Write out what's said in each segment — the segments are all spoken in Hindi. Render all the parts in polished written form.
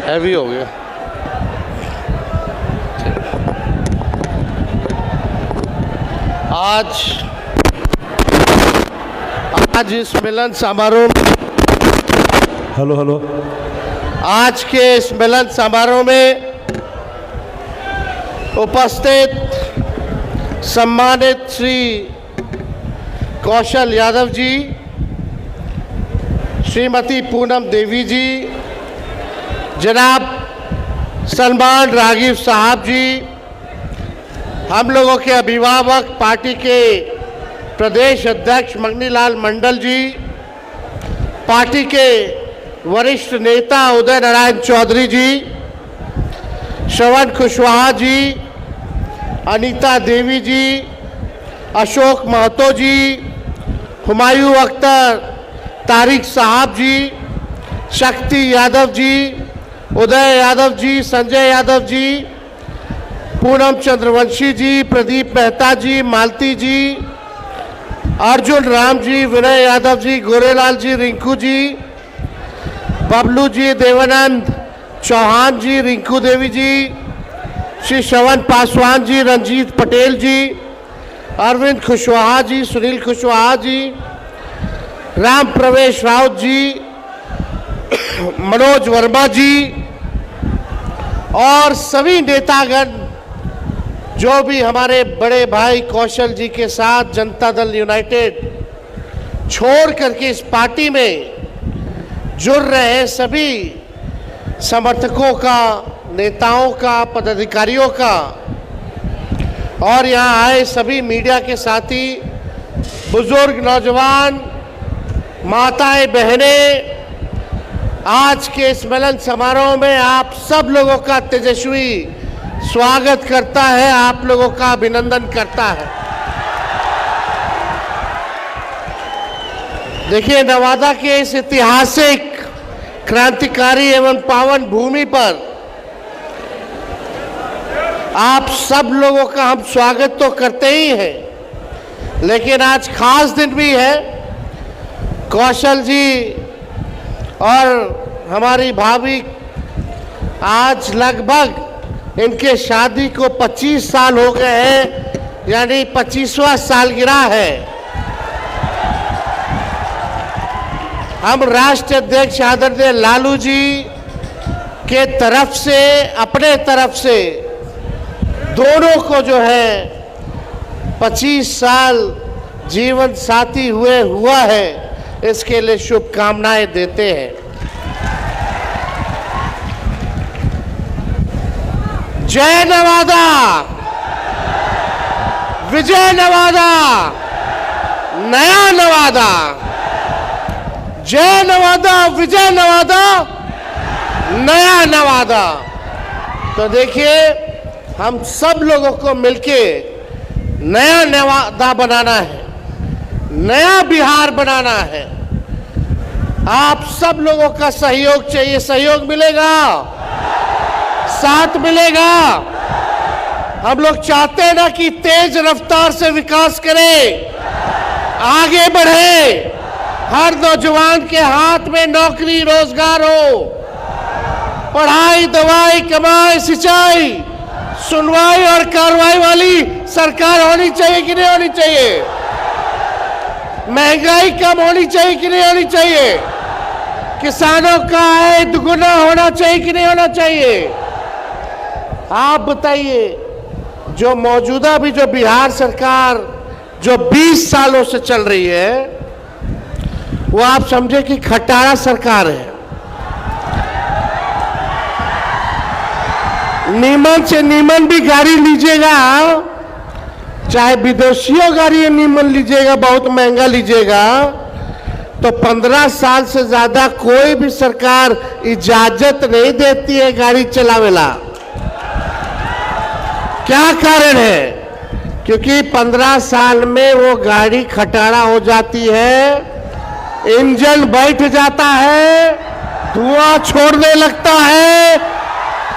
हैवी हो गया। आज इस मिलन समारोह हेलो आज के इस मिलन समारोह में उपस्थित सम्मानित श्री कौशल यादव जी, श्रीमती पूनम देवी जी, जनाब सलमान रागिब साहब जी, हम लोगों के अभिभावक पार्टी के प्रदेश अध्यक्ष मगनीलाल मंडल जी, पार्टी के वरिष्ठ नेता उदय नारायण चौधरी जी, श्रवण कुशवाहा जी, अनीता देवी जी, अशोक महतो जी, हुमायूं अख्तर तारिक साहब जी, शक्ति यादव जी, उदय यादव जी, संजय यादव जी, पूनम चंद्रवंशी जी, प्रदीप मेहता जी, मालती जी, अर्जुन राम जी, विनय यादव जी, गोरेलाल जी, रिंकू जी, बबलू जी, देवानंद चौहान जी, रिंकू देवी जी, श्री श्रवण पासवान जी, रंजीत पटेल जी, अरविंद कुशवाहा जी, सुनील कुशवाहा जी, राम प्रवेश राउत जी, मनोज वर्मा जी और सभी नेतागण जो भी हमारे बड़े भाई कौशल जी के साथ जनता दल यूनाइटेड छोड़ करके इस पार्टी में जुड़ रहे हैं, सभी समर्थकों का, नेताओं का, पदाधिकारियों का और यहाँ आए सभी मीडिया के साथी, बुजुर्ग, नौजवान, माताएं, बहनें, आज के इस मिलन समारोह में आप सब लोगों का तेजस्वी स्वागत करता है, आप लोगों का अभिनंदन करता है। देखिए, नवादा के इस ऐतिहासिक, क्रांतिकारी एवं पावन भूमि पर आप सब लोगों का हम स्वागत तो करते ही हैं, लेकिन आज खास दिन भी है। कौशल जी और हमारी भाभी, आज लगभग इनके शादी को 25 साल हो गए हैं, यानी 25वां सालगिरह है। हम राष्ट्रीय अध्यक्ष आदरणीय लालू जी के तरफ से, अपने तरफ से दोनों को जो है 25 साल जीवन साथी हुआ है, इसके लिए शुभकामनाएं देते हैं। जय नवादा, विजय नवादा, नया नवादा। जय नवादा, विजय नवादा, नया नवादा। तो देखिए, हम सब लोगों को मिलके नया नवादा बनाना है, नया बिहार बनाना है। आप सब लोगों का सहयोग चाहिए। सहयोग मिलेगा, साथ मिलेगा। हम लोग चाहते हैं ना कि तेज रफ्तार से विकास करें, आगे बढ़े, हर नौजवान के हाथ में नौकरी रोजगार हो, पढ़ाई, दवाई, कमाई, सिंचाई, सुनवाई और कार्रवाई वाली सरकार होनी चाहिए कि नहीं होनी चाहिए? महंगाई कम होनी चाहिए कि नहीं होनी चाहिए? किसानों का आय दुगुना होना चाहिए कि नहीं होना चाहिए? आप बताइए, जो मौजूदा भी जो बिहार सरकार जो 20 सालों से चल रही है, वो आप समझे कि खटारा सरकार है। नीमन से नीमन भी गाड़ी लीजिएगा, चाहे विदेशियों गाड़ी नीमन लीजिएगा, बहुत महंगा लीजिएगा, तो 15 साल से ज्यादा कोई भी सरकार इजाजत नहीं देती है गाड़ी चलावेला। क्या कारण है? क्योंकि 15 साल में वो गाड़ी खटारा हो जाती है, इंजन बैठ जाता है, धुआं छोड़ने लगता है,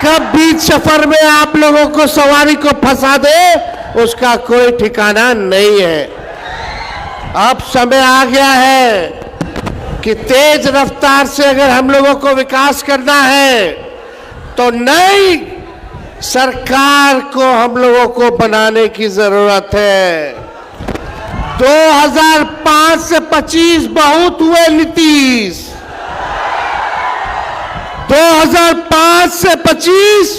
कब बीच सफर में आप लोगों को, सवारी को फंसा दे, उसका कोई ठिकाना नहीं है। अब समय आ गया है कि तेज रफ्तार से अगर हम लोगों को विकास करना है, तो नहीं, सरकार को हम लोगों को बनाने की जरूरत है। 2005 से 25 बहुत हुए नीतीश, 2005 से 25,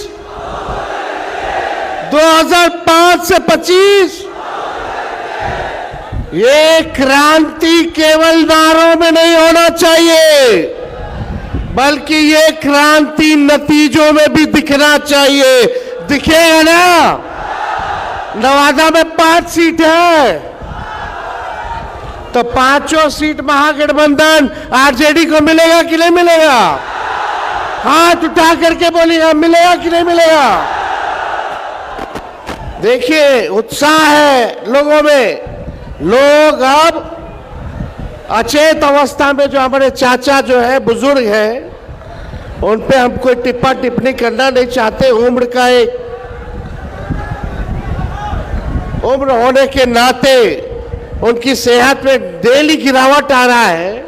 2005 से 25 ये क्रांति केवल नारों में नहीं होना चाहिए, बल्कि ये क्रांति नतीजों में भी दिखना चाहिए। दिखेगा ना? नवादा में 5 सीट है, तो 5 सीट महागठबंधन आरजेडी को मिलेगा कि नहीं मिलेगा? हाथ उठा करके बोलिए, मिलेगा कि नहीं मिलेगा? देखिए उत्साह है लोगों में। लोग अब अचेत अवस्था में, जो हमारे चाचा जो है बुजुर्ग हैं, उन पे हम कोई टिप्पा टिप्पणी करना नहीं चाहते। उम्र होने के नाते उनकी सेहत में डेली गिरावट आ रहा है,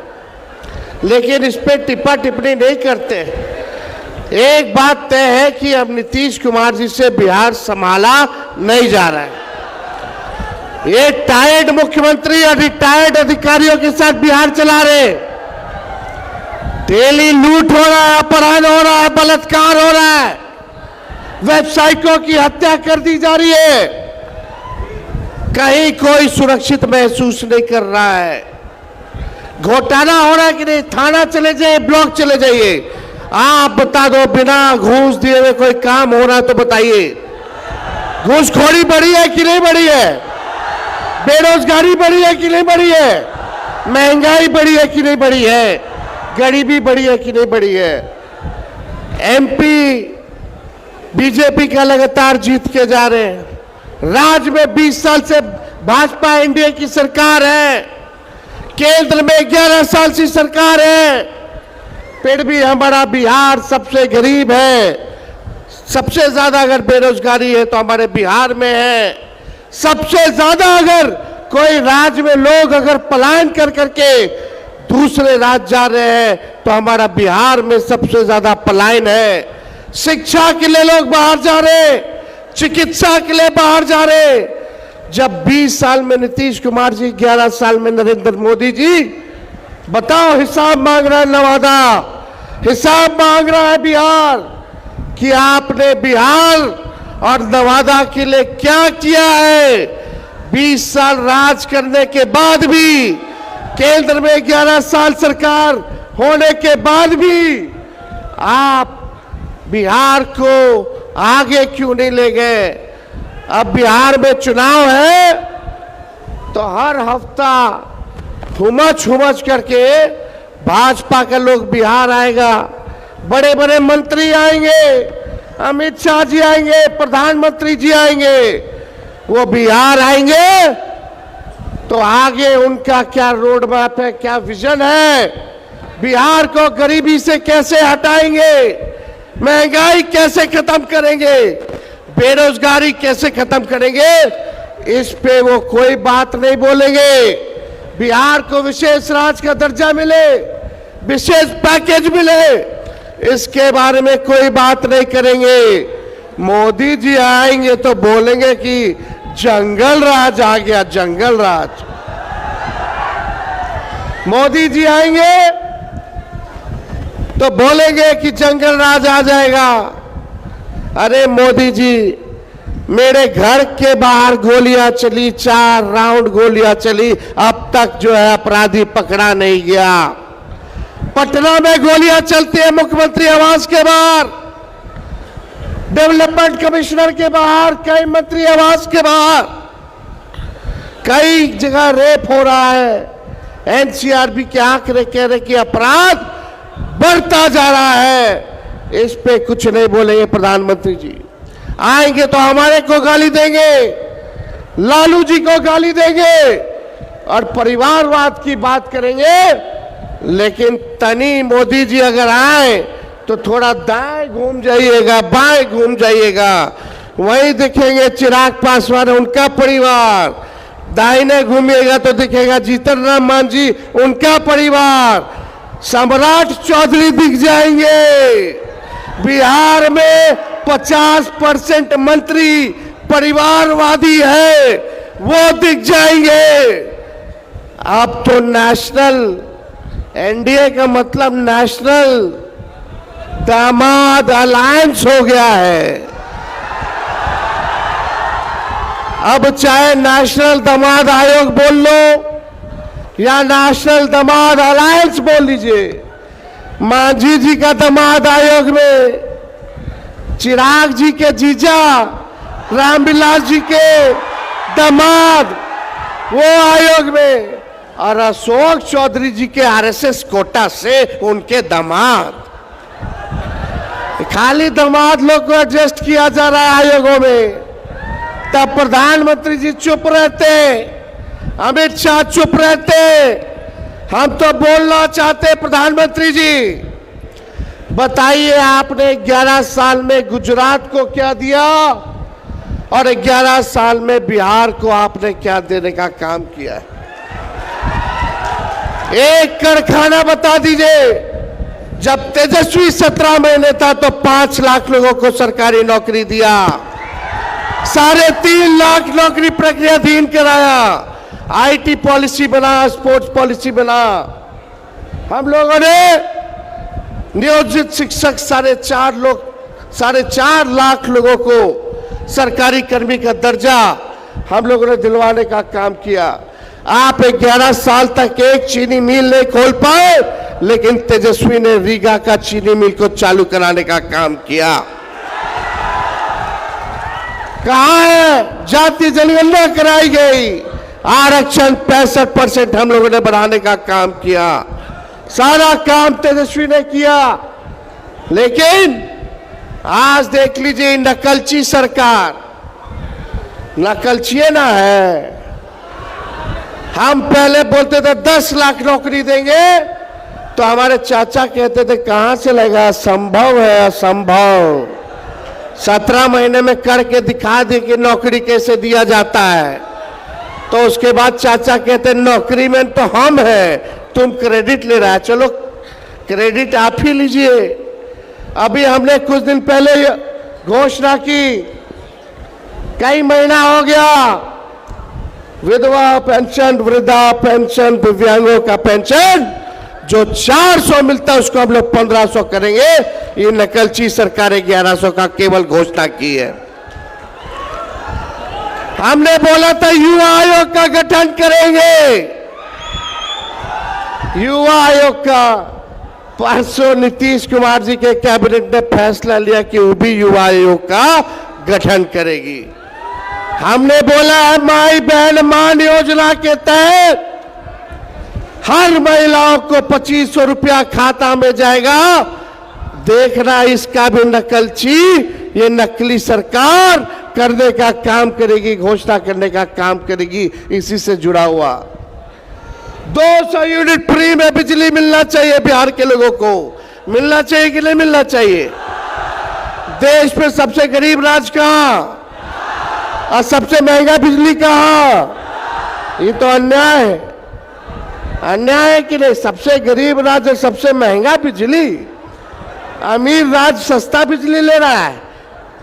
लेकिन इस पे टिप्पा टिप्पणी नहीं करते। एक बात तय है कि अब नीतीश कुमार जी से बिहार संभाला नहीं जा रहा है। ये टायर्ड मुख्यमंत्री और रिटायर्ड अधिकारियों के साथ बिहार चला रहे। डेली लूट हो रहा है, अपहरण हो रहा है, बलात्कार हो रहा है, व्यवसायिकों की हत्या कर दी जा रही है। कहीं कोई सुरक्षित महसूस नहीं कर रहा है। घोटाला हो रहा है कि नहीं? थाना चले जाइए, ब्लॉक चले जाइए, आप बता दो बिना घूस दिए हुए कोई काम हो रहा तो बताइए। घूसखोरी बढ़ी है कि नहीं बढ़ी है? बेरोजगारी बढ़ी है कि नहीं बढ़ी है? महंगाई बढ़ी है कि नहीं बढ़ी है? गरीबी बढ़ी है कि नहीं बढ़ी है? एमपी बीजेपी का लगातार जीत के जा रहे हैं। राज्य में 20 साल से भाजपा एनडीए की सरकार है, केंद्र में 11 साल से सरकार है, फिर भी हमारा बिहार सबसे गरीब है। सबसे ज्यादा अगर बेरोजगारी है तो हमारे बिहार में है। सबसे ज्यादा अगर कोई राज्य में लोग अगर पलायन कर करके दूसरे राज्य जा रहे हैं तो हमारा बिहार में सबसे ज्यादा पलायन है। शिक्षा के लिए लोग बाहर जा रहे, चिकित्सा के लिए बाहर जा रहे। जब 20 साल में नीतीश कुमार जी, 11 साल में नरेंद्र मोदी जी, बताओ हिसाब मांग रहा है नवादा, हिसाब मांग रहा है बिहार कि आपने बिहार और नवादा के लिए क्या किया है। 20 साल राज करने के बाद भी, केंद्र में 11 साल सरकार होने के बाद भी आप बिहार को आगे क्यों नहीं ले गए? अब बिहार में चुनाव है तो हर हफ्ता हुमच करके भाजपा का लोग बिहार आएगा। बड़े बड़े मंत्री आएंगे, अमित शाह जी आएंगे, प्रधानमंत्री जी आएंगे, वो बिहार आएंगे तो आगे उनका क्या रोड मैप है, क्या विजन है? बिहार को गरीबी से कैसे हटाएंगे, महंगाई कैसे खत्म करेंगे, बेरोजगारी कैसे खत्म करेंगे, इस पे वो कोई बात नहीं बोलेंगे। बिहार को विशेष राज्य का दर्जा मिले, विशेष पैकेज मिले, इसके बारे में कोई बात नहीं करेंगे। मोदी जी आएंगे तो बोलेंगे कि जंगल राज आ गया, जंगल राज। मोदी जी आएंगे तो बोलेंगे कि जंगल राज आ जाएगा। अरे मोदी जी, मेरे घर के बाहर गोलियां चली, 4 राउंड गोलियां चली, अब तक जो है अपराधी पकड़ा नहीं गया। पटना में गोलियां चलती है मुख्यमंत्री आवास के बाहर, डेवलपमेंट कमिश्नर के बाहर, कई मंत्री आवास के बाहर, कई जगह रेप हो रहा है। एनसीआरबी के आंकड़े कह रहे कि अपराध बढ़ता जा रहा है। इस पे कुछ नहीं बोलेंगे प्रधानमंत्री जी। आएंगे तो हमारे को गाली देंगे, लालू जी को गाली देंगे और परिवारवाद की बात करेंगे। लेकिन तनी मोदी जी अगर आए तो थोड़ा दाएं घूम जाइएगा, बाएं घूम जाइएगा, वहीं दिखेंगे चिराग पासवान उनका परिवार। दाहिने घूमिएगा तो दिखेगा जीतन राम मांझी उनका परिवार। सम्राट चौधरी दिख जाएंगे, बिहार में 50% मंत्री परिवारवादी है, वो दिख जाएंगे। अब तो नेशनल, एनडीए का मतलब नेशनल दामाद अलायंस हो गया है। अब चाहे नेशनल दामाद आयोग बोल लो या नेशनल दामाद अलायंस बोल लीजिए, मांझी जी का दामाद आयोग में, चिराग जी के जीजा रामविलास जी के दामाद वो आयोग में, और अशोक चौधरी जी के आरएसएस कोटा से उनके दामाद। खाली दामाद लोग को एडजस्ट किया जा रहा है आयोगों में। तब प्रधानमंत्री जी चुप रहते, अमित शाह चुप रहते। हम तो बोलना चाहते, प्रधानमंत्री जी बताइए, आपने 11 साल में गुजरात को क्या दिया और 11 साल में बिहार को आपने क्या देने का काम किया है? एक कारखाना बता दीजिए। जब तेजस्वी 17 महीने था तो 5 लाख लोगों को सरकारी नौकरी दिया, 3.5 लाख नौकरी प्रक्रियाधीन कराया, आईटी पॉलिसी बना, स्पोर्ट्स पॉलिसी बना। हम लोगों ने नियोजित शिक्षक 4.5 लाख लोगों को सरकारी कर्मी का दर्जा हम लोगों ने दिलवाने का काम किया। आप 11 साल तक एक चीनी मिल नहीं खोल पाए, लेकिन तेजस्वी ने रीगा का चीनी मिल को चालू कराने का काम किया। कहां है जाति जनगणना कराई गई, आरक्षण 65% हम लोगों ने बढ़ाने का काम किया, सारा काम तेजस्वी ने किया। लेकिन आज देख लीजिए, नकलची सरकार, नकलची ना है। हम पहले बोलते थे 10 लाख नौकरी देंगे, तो हमारे चाचा कहते थे कहां से लगेगा, संभव है, असंभव। 17 महीने में करके दिखा दे कि नौकरी कैसे दिया जाता है। तो उसके बाद चाचा कहते नौकरी में तो हम हैं, तुम क्रेडिट ले रहा है, चलो क्रेडिट आप ही लीजिए। अभी हमने कुछ दिन पहले घोषणा की, कई महीना हो गया, विधवा पेंशन, वृद्धा पेंशन, दिव्यांगों का पेंशन जो 400 मिलता है उसको हम लोग 1500 करेंगे। ये नकलची सरकार 1100 का केवल घोषणा की है। हमने बोला था युवा आयोग का गठन करेंगे, युवा आयोग का। परसों नीतीश कुमार जी के कैबिनेट ने फैसला लिया कि वो भी युवा आयोग का गठन करेगी। हमने बोला है माई बहन मान योजना के तहत हर महिलाओं को 2500 रुपया खाता में जाएगा। देखना इसका भी नकलची, ये नकली सरकार करने का काम करेगी, घोषणा करने का काम करेगी। इसी से जुड़ा हुआ 200 यूनिट फ्री में बिजली मिलना चाहिए, बिहार के लोगों को मिलना चाहिए कि नहीं मिलना चाहिए? देश में सबसे गरीब राज्य कहां और सबसे महंगा बिजली कहां? ये तो अन्याय है, अन्याय है कि नहीं? सबसे गरीब राज्य सबसे महंगा बिजली, अमीर राज्य सस्ता बिजली ले रहा है,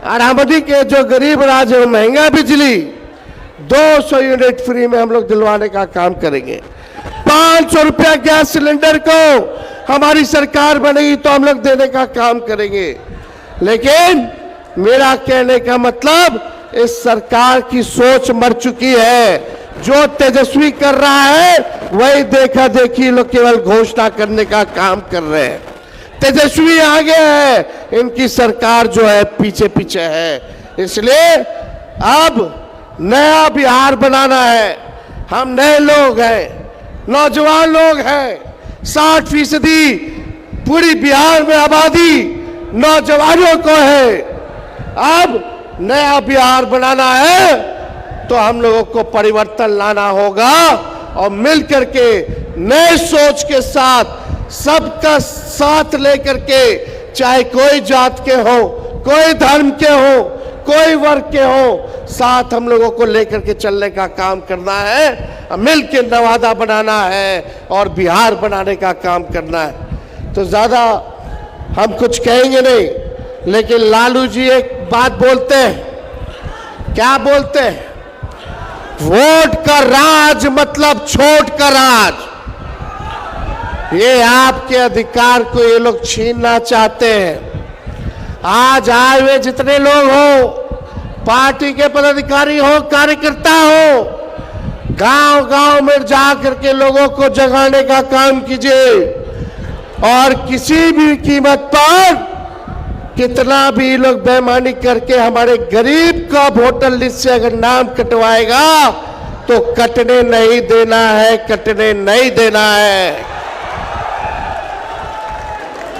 और हमारी के जो गरीब राज्य है महंगा बिजली। 200 यूनिट फ्री में हम लोग दिलवाने का काम करेंगे। 500 रुपया गैस सिलेंडर को हमारी सरकार बनेगी तो हम लोग देने का काम करेंगे। लेकिन मेरा कहने का मतलब, इस सरकार की सोच मर चुकी है। जो तेजस्वी कर रहा है वही देखा देखी लोग केवल घोषणा करने का काम कर रहे हैं। तेजस्वी आगे है, इनकी सरकार जो है पीछे पीछे है। इसलिए अब नया बिहार बनाना है। हम नए लोग हैं, नौजवान लोग हैं। 60% पूरी बिहार में आबादी नौजवानों को है। अब नया बिहार बनाना है तो हम लोगों को परिवर्तन लाना होगा, और मिलकर के नए सोच के साथ, सबका साथ लेकर के, चाहे कोई जात के हो, कोई धर्म के हो, कोई वर्ग के हो, साथ हम लोगों को लेकर के चलने का काम करना है, मिलकर नवादा बनाना है और बिहार बनाने का काम करना है। तो ज्यादा हम कुछ कहेंगे नहीं। लेकिन लालू जी एक बात बोलते हैं, क्या बोलते हैं? वोट का राज मतलब छोट का राज। ये आपके अधिकार को ये लोग छीनना चाहते हैं। आज आए हुए जितने लोग हो, पार्टी के पदाधिकारी हो, कार्यकर्ता हो, गांव-गांव में जा करके लोगों को जगाने का काम कीजिए और किसी भी कीमत पर कितना भी लोग बेईमानी करके हमारे गरीब का वोटर लिस्ट से अगर नाम कटवाएगा तो कटने नहीं देना है, कटने नहीं देना है।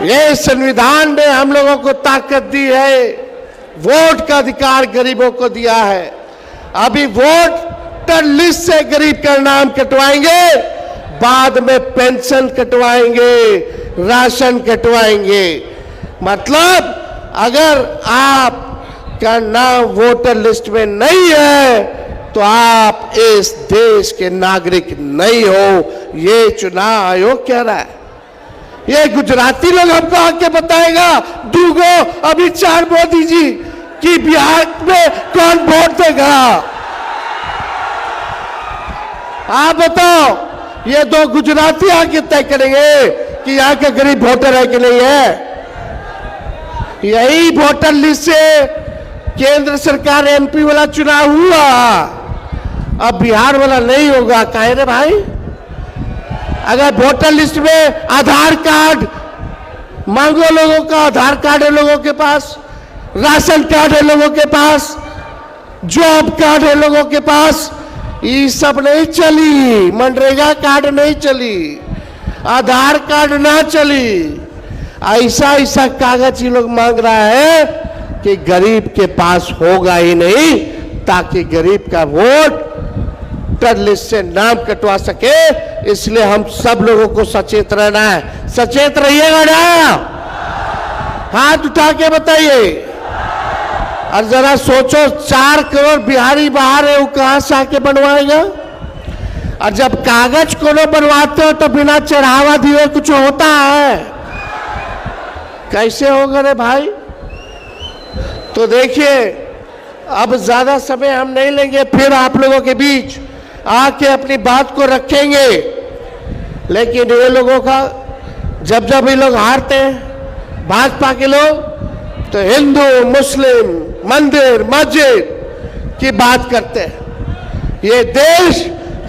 ये संविधान ने हम लोगों को ताकत दी है, वोट का अधिकार गरीबों को दिया है। अभी वोटर लिस्ट से गरीब का नाम कटवाएंगे, बाद में पेंशन कटवाएंगे, राशन कटवाएंगे। मतलब अगर आपका नाम वोटर लिस्ट में नहीं है तो आप इस देश के नागरिक नहीं हो, ये चुनाव आयोग कह रहा है। ये गुजराती लोग हमको आके बताएगा दूगो अभी 4 मोदी जी की बिहार में कौन वोट देगा? आप बताओ, ये 2 गुजराती आके तय करेंगे कि यहाँ का गरीब वोटर है कि नहीं है। यही वोटर लिस्ट से केंद्र सरकार एमपी वाला चुनाव हुआ, अब बिहार वाला नहीं होगा। काहे रे भाई? अगर वोटर लिस्ट में आधार कार्ड मांगो, लोगों का आधार कार्ड है लोगों के पास, राशन कार्ड है लोगों के पास, जॉब कार्ड है लोगों के पास, ये सब नहीं चली। मनरेगा कार्ड नहीं चली, आधार कार्ड ना चली। ऐसा ऐसा कागज ये लोग मांग रहा है कि गरीब के पास होगा ही नहीं, ताकि गरीब का वोटर लिस्ट से नाम कटवा सके। इसलिए हम सब लोगों को सचेत रहना है। सचेत रहिएगा ना? हाथ उठा के बताइए। और जरा सोचो, 4 करोड़ बिहारी बाहर है, वो कहां से आके बनवाएगा? और जब कागज को बनवाते हो तो बिना चढ़ावा दिए कुछ होता है? कैसे होगा रे भाई? तो देखिए, अब ज्यादा समय हम नहीं लेंगे, फिर आप लोगों के बीच आके अपनी बात को रखेंगे। लेकिन ये लोगों का जब जब ये लोग हारते हैं, भाजपा के लोग, तो हिंदू मुस्लिम मंदिर मस्जिद की बात करते हैं। ये देश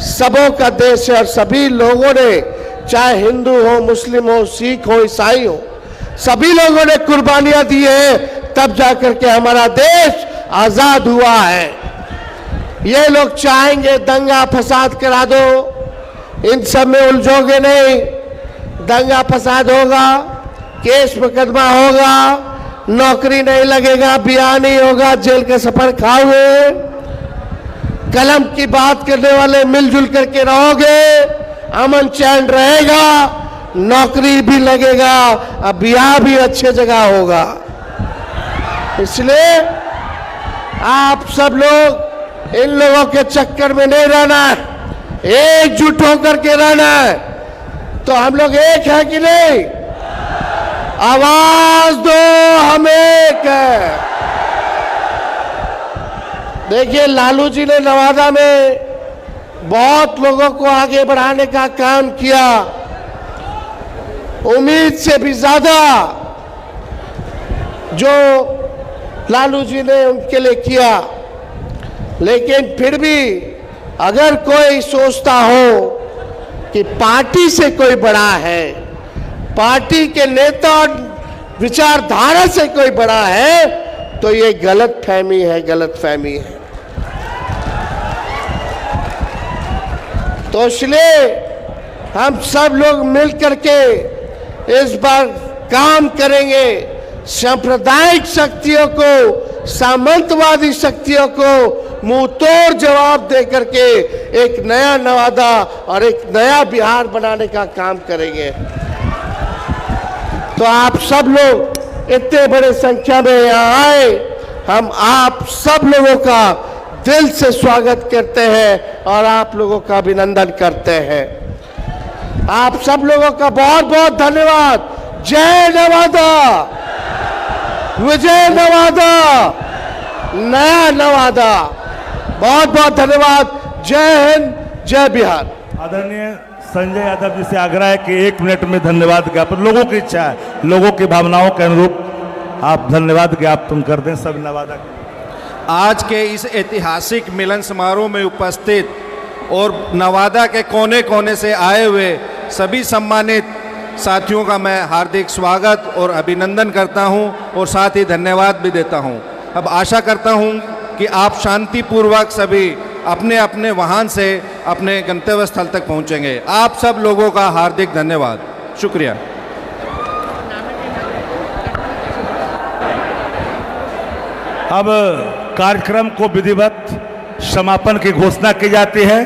सबों का देश है और सभी लोगों ने, चाहे हिंदू हो, मुस्लिम हो, सिख हो, ईसाई हो, सभी लोगों ने कुर्बानियां दी है, तब जाकर के हमारा देश आजाद हुआ है। ये लोग चाहेंगे दंगा फसाद करा दो, इन सब में उलझोगे नहीं। दंगा फसाद होगा, केस मुकदमा होगा, नौकरी नहीं लगेगा, ब्याह नहीं होगा, जेल का सफर खाओगे। कलम की बात करने वाले मिलजुल करके रहोगे, अमन चैन रहेगा, नौकरी भी लगेगा, अब ब्याह भी अच्छे जगह होगा। इसलिए आप सब लोग इन लोगों के चक्कर में नहीं रहना है, एकजुट होकर के रहना है। तो हम लोग एक है कि नहीं? आवाज दो, हम एक है। देखिए, लालू जी ने नवादा में बहुत लोगों को आगे बढ़ाने का काम किया, उम्मीद से भी ज्यादा जो लालू जी ने उनके लिए किया। लेकिन फिर भी अगर कोई सोचता हो कि पार्टी से कोई बड़ा है, पार्टी के नेता और विचारधारा से कोई बड़ा है, तो ये गलत फहमी है, गलत फहमी है। तो इसलिए हम सब लोग मिल करके इस बार काम करेंगे, सांप्रदायिक शक्तियों को, सामंतवादी शक्तियों को मुंह तोड़ जवाब दे करके एक नया नवादा और एक नया बिहार बनाने का काम करेंगे। तो आप सब लोग इतने बड़े संख्या में यहाँ आए, हम आप सब लोगों का दिल से स्वागत करते हैं और आप लोगों का अभिनंदन करते हैं। आप सब लोगों का बहुत बहुत धन्यवाद। जय नवादा। विजय नवादा, नया नवादा। बहुत बहुत धन्यवाद। जय हिंद, जय बिहार। आदरणीय संजय यादव जी से आग्रह है कि 1 मिनट में धन्यवाद ज्ञापन, लोगों की इच्छा है, लोगों की भावनाओं के अनुरूप आप धन्यवाद ज्ञापन कर दें सब नवादा के। आज के इस ऐतिहासिक मिलन समारोह में उपस्थित और नवादा के कोने कोने से आए हुए सभी सम्मानित साथियों का मैं हार्दिक स्वागत और अभिनंदन करता हूं और साथ ही धन्यवाद भी देता हूं। अब आशा करता हूं कि आप शांतिपूर्वक सभी अपने अपने वाहन से अपने गंतव्य स्थल तक पहुंचेंगे। आप सब लोगों का हार्दिक धन्यवाद, शुक्रिया। अब कार्यक्रम को विधिवत समापन की घोषणा की जाती है।